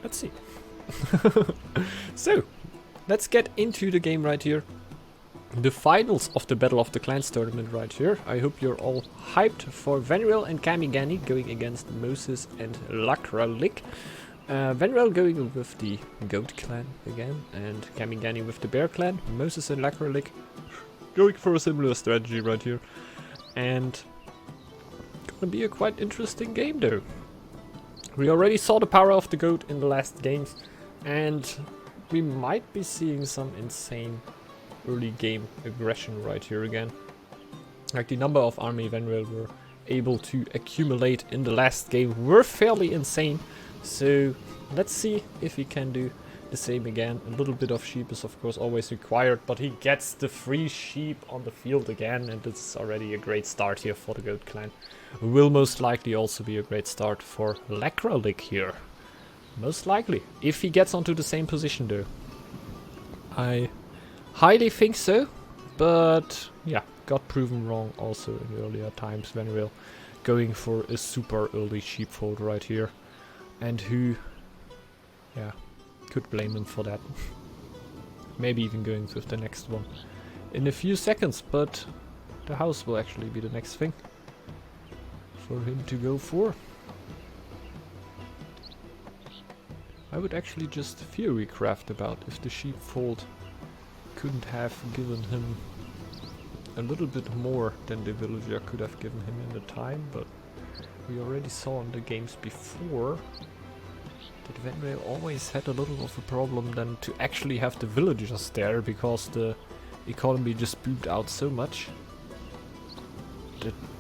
Let's see. So, let's get into the game right here. The finals of the Battle of the Clans tournament right here. I hope you're all hyped for Venreal and Kamigani going against Moses and Lakralik. Venreal going with the Goat clan again, and Kamigani with the Bear clan. Moses and Lakralik going for a similar strategy right here. And gonna be a quite interesting game though. We already saw the power of the Goat in the last games, and we might be seeing some insane early game aggression right here again. Like the number of army Venreal were able to accumulate in the last game were fairly insane. So let's see if he can do the same again. A little bit of sheep is of course always required, but he gets the free sheep on the field again, and it's already a great start here for the Goat clan. Will most likely also be a great start for Lakralik here. Most likely. If he gets onto the same position though. I highly think so, but yeah, got proven wrong also in earlier times. Venreal going for a super early sheepfold right here. And who, yeah, could blame him for that. Maybe even going with the next one in a few seconds, but the house will actually be the next thing for him to go for. I would actually just theory craft about if the sheepfold couldn't have given him a little bit more than the villager could have given him in the time, but we already saw in the games before that Venreal always had a little of a problem then to actually have the villagers there, because the economy just boomed out so much.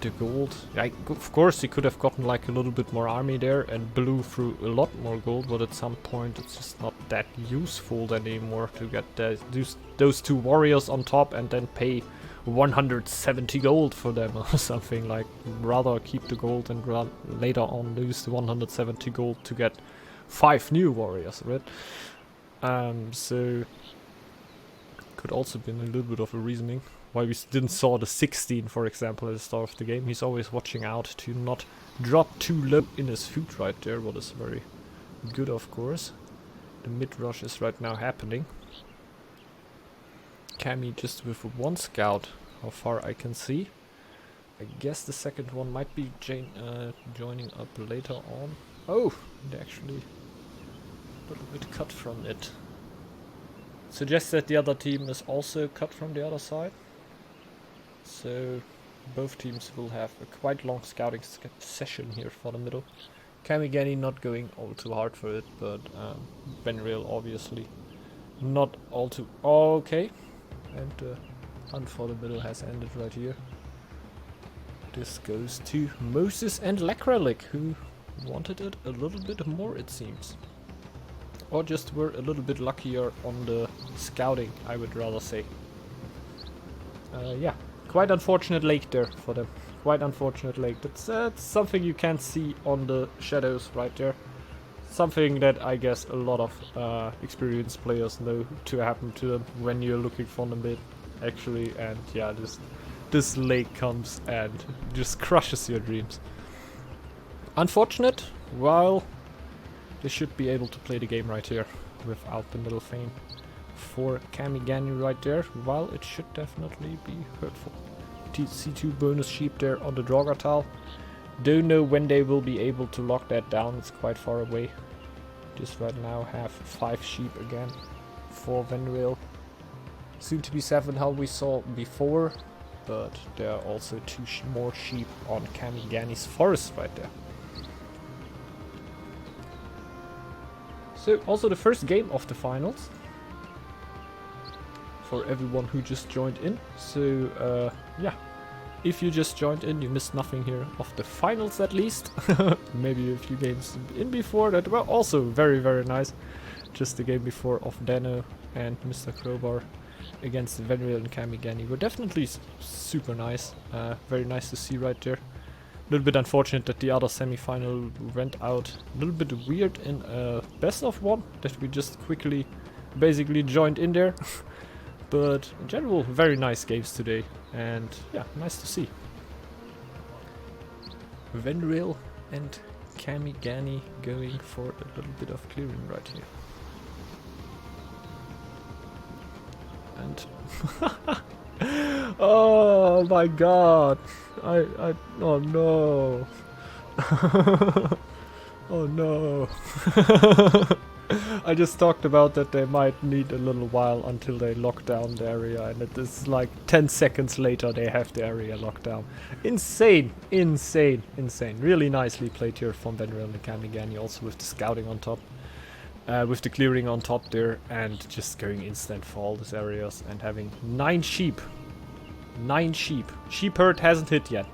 The gold, like, of course he could have gotten like a little bit more army there and blew through a lot more gold, but at some point it's just not that useful anymore to get those two warriors on top and then pay 170 gold for them or something. Like, rather keep the gold and later on lose the 170 gold to get 5 new warriors, right? So could also been a little bit of a reasoning why we didn't saw the 16, for example, at the start of the game. He's always watching out to not drop too low in his food right there, what is very good, of course. The mid rush is right now happening. Kami just with one scout, how far I can see. I guess the second one might be joining up later on. Oh, they're actually a little bit cut from it. Suggests that the other team is also cut from the other side. So both teams will have a quite long scouting session here for the middle. Kamigani not going all too hard for it, but Venreal obviously not all too okay. And the hunt for the middle has ended right here. This goes to Moses and Lakralik, who wanted it a little bit more, it seems. Or just were a little bit luckier on the scouting, I would rather say. Yeah, quite unfortunate lake there for them. Quite unfortunate lake. That's something you can't see on the shadows right there. Something that I guess a lot of experienced players know to happen to them when you're looking for the mid, actually. And yeah, this lake comes and just crushes your dreams. Unfortunate, while they should be able to play the game right here without the middle fame for Kamigani right there, while it should definitely be hurtful. C2 bonus sheep there on the Draugar. Don't know when they will be able to lock that down, it's quite far away. Just right now have 5 sheep again for Venreal. Soon to be 7 how we saw before, but there are also 2 more sheep on Kamigani's forest right there. So also the first game of the finals for everyone who just joined in. So yeah, if you just joined in, you missed nothing here of the finals at least. Maybe a few games in before that were also very, very nice. Just the game before of Dano and Mr. Crowbar against Venreal and Kamigani were definitely super nice. Very nice to see right there. A little bit unfortunate that the other semi-final went out a little bit weird in a best of one, that we just quickly basically joined in there. But in general, very nice games today, and yeah, nice to see. Venreal and Kamigani going for a little bit of clearing right here. And oh my god! Oh no! Oh no! I just talked about that they might need a little while until they lock down the area, and it is like 10 seconds later they have the area locked down. Insane! Insane! Insane. Really nicely played here from Venreal and Kamigani, also with the scouting on top. With the clearing on top there, and just going instant for all these areas, and having 9 sheep. 9 sheep. Sheep herd hasn't hit yet.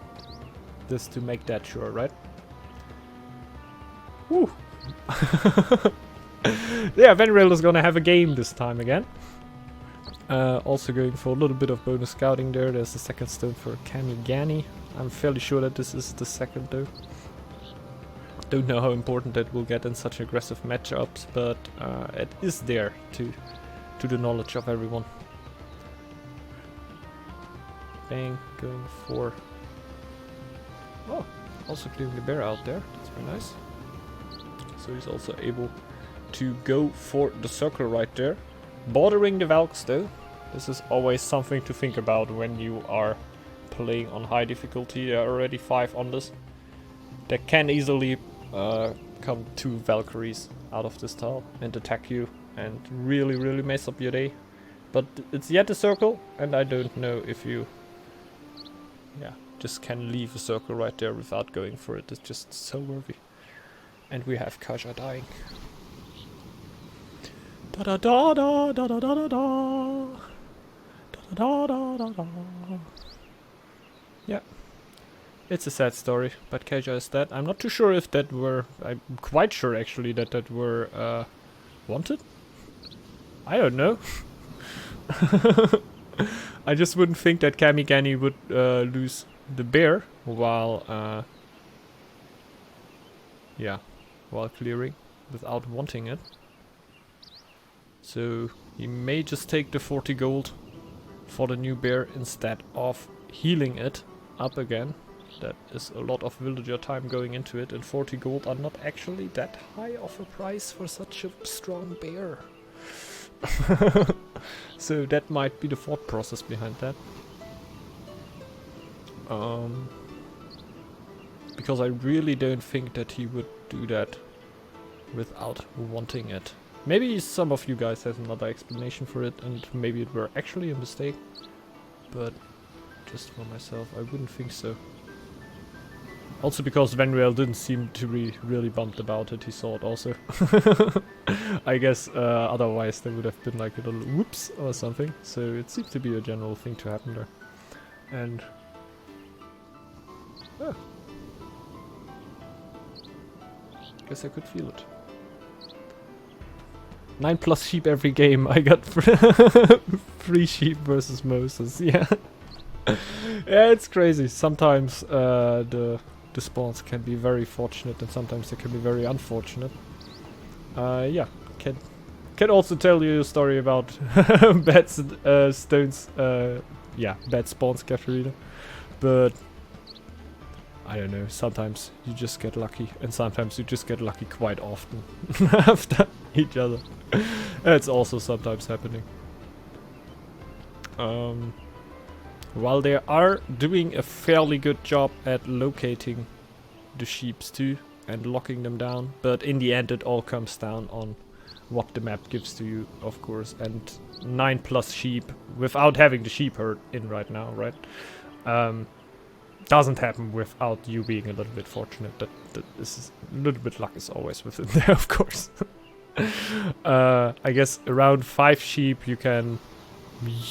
Just to make that sure, right? Woo! Yeah, Venreal is gonna have a game this time again. Also going for a little bit of bonus scouting there. There's the second stone for Kamigani. I'm fairly sure that this is the second though. Don't know how important that will get in such aggressive matchups, but it is there to the knowledge of everyone. Bang, going for... Oh, also clearing the bear out there. That's very nice. So he's also able to go for the circle right there. Bordering the Valks though. This is always something to think about when you are playing on high difficulty. There are already 5 on this. There can easily come 2 Valkyries out of this tile and attack you and really mess up your day. But it's yet a circle, and I don't know if you just can leave a circle right there without going for it. It's just so worthy. And we have Kaja dying. Da da da da da da da da da da da da da. Yeah. It's a sad story, but Kaja is dead. I'm not too sure if that were... I'm quite sure actually that were wanted? I don't know. I just wouldn't think that Kamigani would lose the bear while while clearing without wanting it. So he may just take the 40 gold for the new bear instead of healing it up again. That is a lot of villager time going into it, and 40 gold are not actually that high of a price for such a strong bear. So that might be the thought process behind that. Because I really don't think that he would do that without wanting it. Maybe some of you guys have another explanation for it, and maybe it were actually a mistake. But just for myself, I wouldn't think so. Also because Venreal didn't seem to be really bummed about it, he saw it also. I guess otherwise there would have been like a little whoops or something. So it seems to be a general thing to happen there. And... guess I could feel it. 9+ sheep every game. I got 3 sheep versus Moses. Yeah. Yeah, it's crazy. Sometimes the spawns can be very fortunate, and sometimes they can be very unfortunate. Yeah, can also tell you a story about bad stones. Yeah, bad spawns, Katarina. But I don't know. Sometimes you just get lucky, and sometimes you just get lucky quite often after each other. It's also sometimes happening. While they are doing a fairly good job at locating the sheeps too and locking them down, but in the end it all comes down on what the map gives to you, of course, and 9+ sheep without having the sheep herd in right now, right? Doesn't happen without you being a little bit fortunate. That this is a little bit luck is always within there, of course. I guess around 5 sheep you can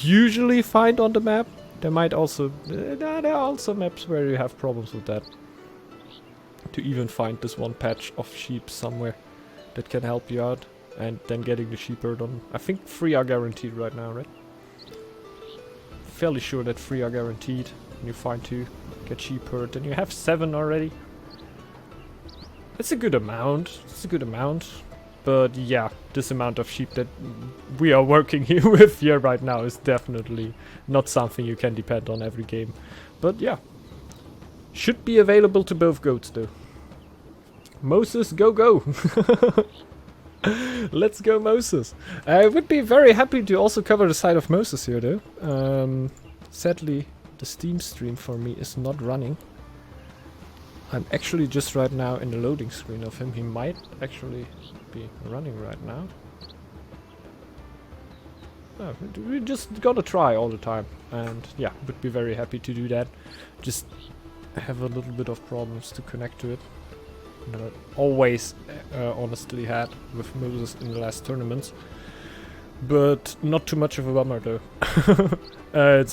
usually find on the map. There might also... there are also maps where you have problems with that. To even find this one patch of sheep somewhere that can help you out. And then getting the sheep herd on... I think 3 are guaranteed right now, right? Fairly sure that 3 are guaranteed. And you find 2, get sheep herd, and you have 7 already. It's a good amount. It's a good amount. But yeah, this amount of sheep that we are working here with here right now is definitely not something you can depend on every game. But yeah, should be available to both goats though. Moses, go go! Let's go Moses! I would be very happy to also cover the side of Moses here though. Sadly, the Steam stream for me is not running. I'm actually just right now in the loading screen of him. He might actually be running right now. Oh, we just gotta try all the time. And yeah, would be very happy to do that. Just have a little bit of problems to connect to it. That I always honestly had with Moses in the last tournaments. But not too much of a bummer though. I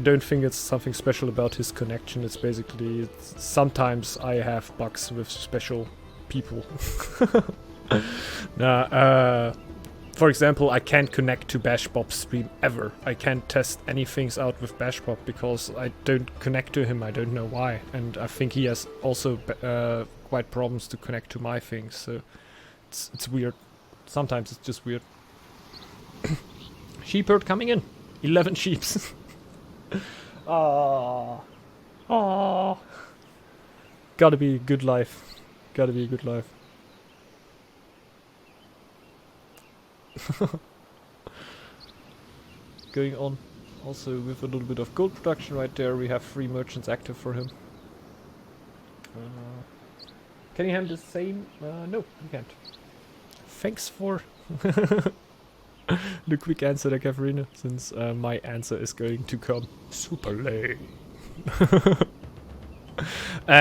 don't think it's something special about his connection. It's basically sometimes I have bugs with special people. For example, I can't connect to BashBob's stream ever. I can't test any things out with BashBob because I don't connect to him. I don't know why, and I think he has also quite problems to connect to my things. So it's weird. Sometimes it's just weird. Sheepherd coming in. 11 sheeps. Ah, ah. Gotta be a good life. Gotta be a good life. Going on also with a little bit of gold production right there. We have 3 merchants active for him. Can you have the same? No, you can't. Thanks for the quick answer there, Katharina, since my answer is going to come super late.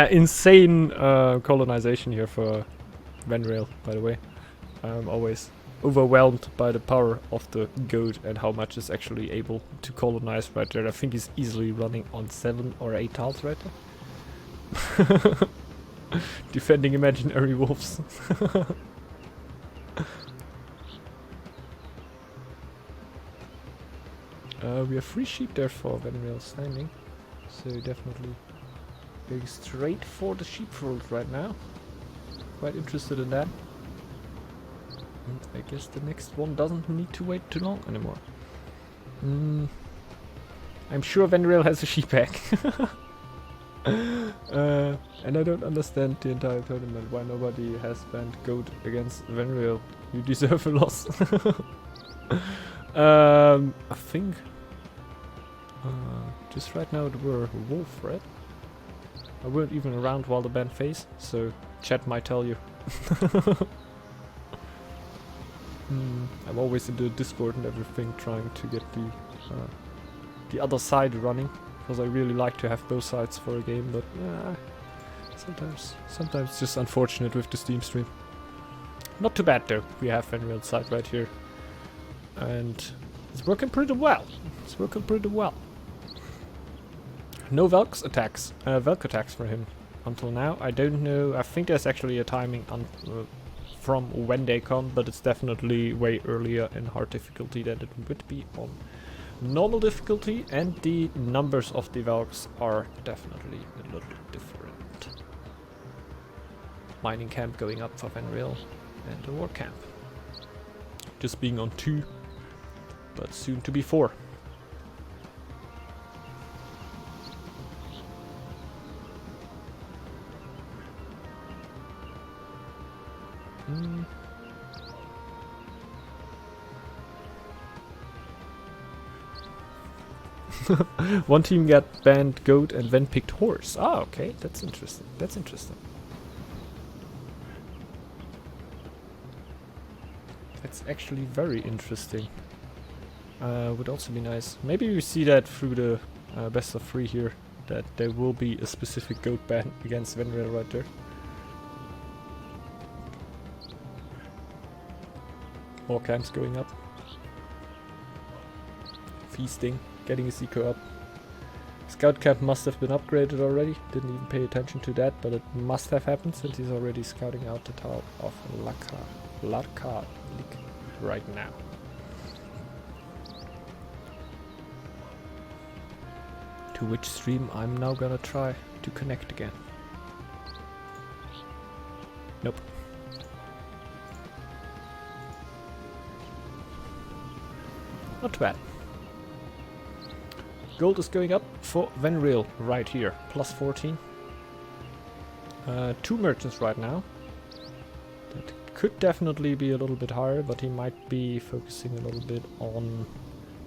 Insane colonization here for Venrail, by the way. I'm always overwhelmed by the power of the goat and how much is actually able to colonize right there. I think he's easily running on 7 or 8 tiles right there. Defending imaginary wolves. We have 3 sheep there for Venrail standing, so definitely going straight for the sheepfold right now. Quite interested in that. And I guess the next one doesn't need to wait too long anymore. I'm sure Venrail has a sheep pack. And I don't understand the entire tournament why nobody has banned goat against Venrail. You deserve a loss. I think just right now it were wolf, right? I weren't even around while the ban phase, so chat might tell you. I'm always in the Discord and everything trying to get the other side running, because I really like to have both sides for a game, but sometimes it's just unfortunate with the Steam stream. Not too bad though, we have Venrail's side right here. And it's working pretty well. It's working pretty well. No Velk attacks for him until now. I don't know. I think there's actually a timing from when they come, but it's definitely way earlier in hard difficulty than it would be on normal difficulty, and the numbers of the Velks are definitely a little different. Mining camp going up for Venrail, and the war camp just being on 2. But soon to be 4. One team got banned goat and then picked horse. Ah, okay, that's interesting. That's interesting. That's actually very interesting. Would also be nice. Maybe we see that through the best of 3 here, that there will be a specific goat ban against Venrail right there. More camps going up. Feasting, getting his eco up. Scout camp must have been upgraded already. Didn't even pay attention to that, but it must have happened since he's already scouting out the town of Larka right now. To which stream I'm now gonna try to connect again. Nope. Not too bad. Gold is going up for Venrail right here. Plus 14. 2 merchants right now. could definitely be a little bit higher, but he might be focusing a little bit on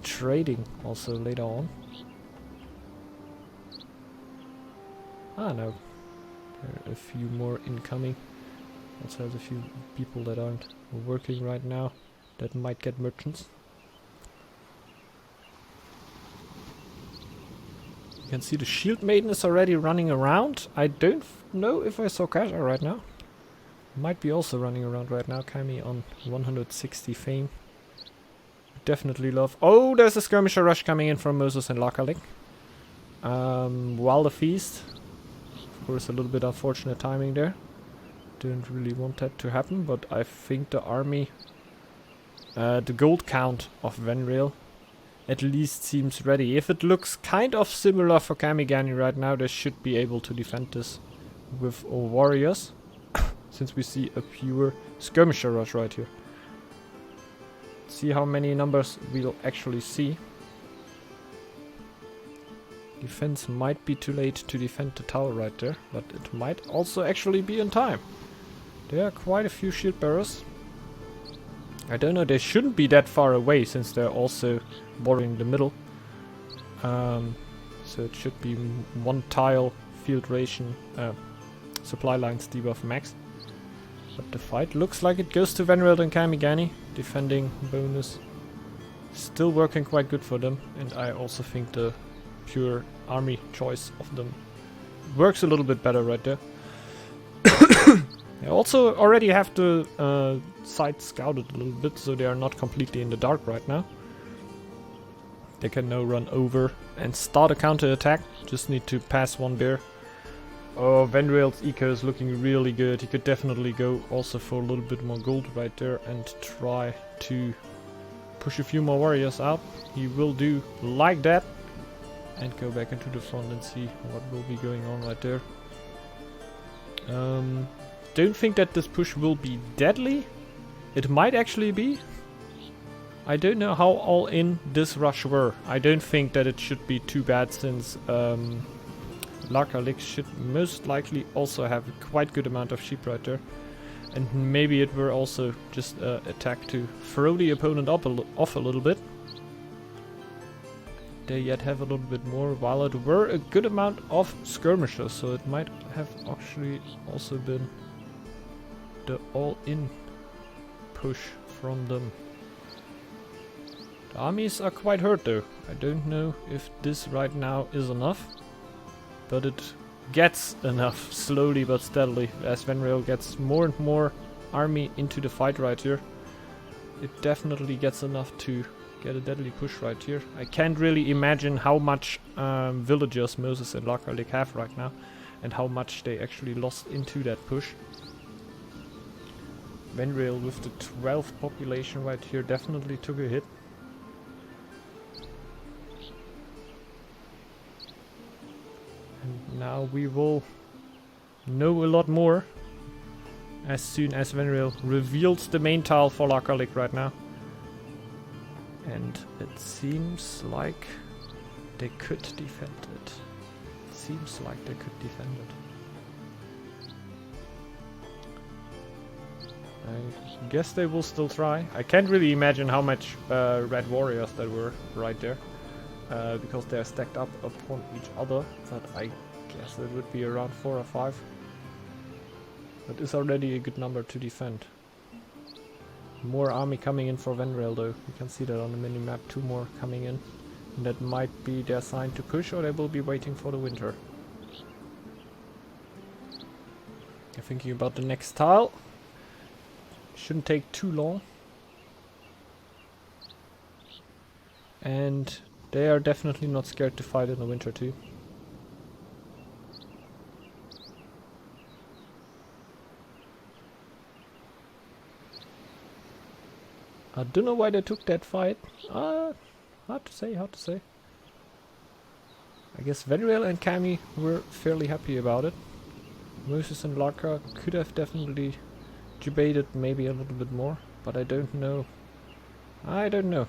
trading also later on. Ah, no. There are a few more incoming. Also has a few people that aren't working right now that might get merchants. You can see the shield maiden is already running around. I don't know if I saw Kasha right now. Might be also running around right now. Kami on 160 fame. Definitely love. Oh, there's a skirmisher rush coming in from Moses and Lakalik. While the feast. Of course, a little bit unfortunate timing there. Didn't really want that to happen, but I think the army, the gold count of Venreal, at least seems ready. If it looks kind of similar for Kamigani right now, they should be able to defend this with warriors. Since we see a pure skirmisher rush right here. See how many numbers we'll actually see. Defense might be too late to defend the tower right there, but it might also actually be in time. There are quite a few shield bearers. I don't know, they shouldn't be that far away since they're also bordering the middle. So it should be one tile field ration supply lines debuff max. But the fight looks like it goes to Venreal and Kamigani. Defending bonus still working quite good for them, and I also think the pure army choice of them works a little bit better right there. They also already have the site scouted a little bit, so they are not completely in the dark right now. They can now run over and start a counter attack. Just need to pass one bear. Oh, Venreal's eco is looking really good. He could definitely go also for a little bit more gold right there and try to push a few more warriors out. He will do like that and go back into the front and see what will be going on right there. Don't think that this push will be deadly. It might actually be. I don't know how all in this rush were. I don't think that it should be too bad since Lakalik should most likely also have a quite good amount of sheep right there. And maybe it were also just an attack to throw the opponent off a little bit. They yet have a little bit more, while it were a good amount of skirmishers, so it might have actually also been the all-in push from them. The armies are quite hurt though. I don't know if this right now is enough, but it gets enough slowly but steadily as Venreal gets more and more army into the fight right here. It definitely gets enough to get a deadly push right here. I can't really imagine how much villagers Moses and Lakalik have right now and how much they actually lost into that push. Venreal with the 12th population right here definitely took a hit. And now we will know a lot more as soon as Venreal reveals the main tile for Lakalik right now. And it seems like they could defend it. Seems like they could defend it. I guess they will still try. I can't really imagine how much red warriors there were right there. Because they're stacked up upon each other, but I guess it would be around 4 or 5. That is already a good number to defend. More army coming in for Venreal though. You can see that on the minimap, 2 more coming in. And that might be their sign to push, or they will be waiting for the winter. I'm thinking about the next tile. Shouldn't take too long. And they are definitely not scared to fight in the winter too. I don't know why they took that fight. Hard to say, hard to say. I guess Venreal and Kami were fairly happy about it. Moses and Larka could have definitely debated maybe a little bit more, but I don't know. I don't know.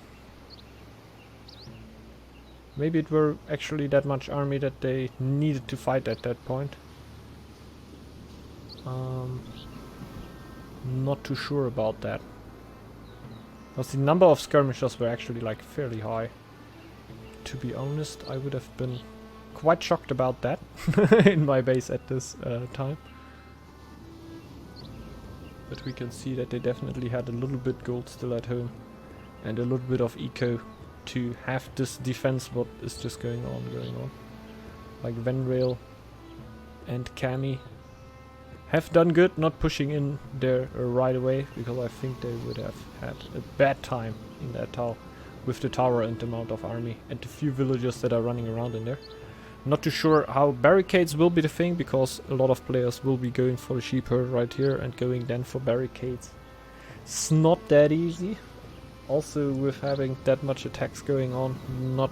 Maybe it were actually that much army that they needed to fight at that point. Not too sure about that. Because the number of skirmishers were actually like fairly high. To be honest, I would have been quite shocked about that in my base at this time. But we can see that they definitely had a little bit gold still at home. And a little bit of eco to have this defense what is just going on. Like Venrail and Cami have done good not pushing in there right away, because I think they would have had a bad time in that tower with the tower and the amount of army and the few villagers that are running around in there. Not too sure how barricades will be the thing, because a lot of players will be going for the sheep herd right here and going then for barricades. It's not that easy. Also, with having that much attacks going on, not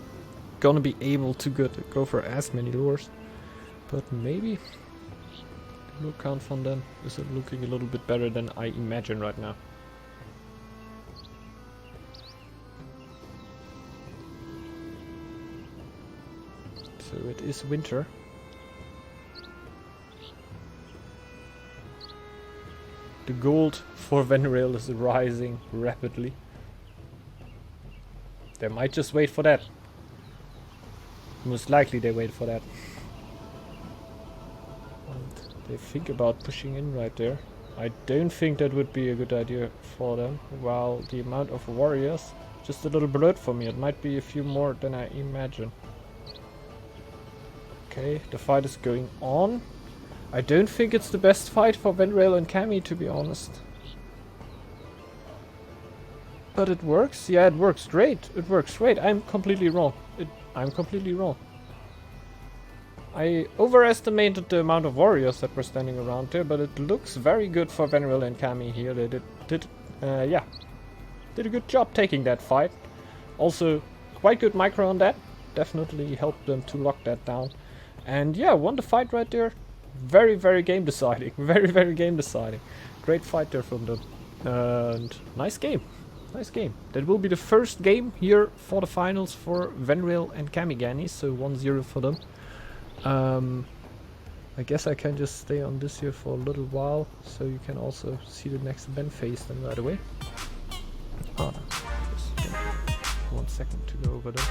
gonna be able to go for as many lures. But maybe the lure count from them is looking a little bit better than I imagine right now. So it is winter. The gold for Venrail is rising rapidly. They might just wait for that. Most likely they wait for that. And they think about pushing in right there. I don't think that would be a good idea for them. While the amount of warriors, just a little blurred for me. It might be a few more than I imagine. Okay, the fight is going on. I don't think it's the best fight for Venrail and Cami, to be honest. But it works. Yeah, it works great. It works great. I'm completely wrong. I'm completely wrong. I overestimated the amount of warriors that were standing around there, but it looks very good for Venrail and Cami here. They did a good job taking that fight. Also, quite good micro on that. Definitely helped them to lock that down. And yeah, won the fight right there. Very, very game deciding. Very, very game deciding. Great fight there from them. And nice game. Nice game. That will be the first game here for the finals for Venrail and Kamigani, so 1-0 for them. I guess I can just stay on this here for a little while, so you can also see the next Ben phase then right away. Just 1 second to go over there.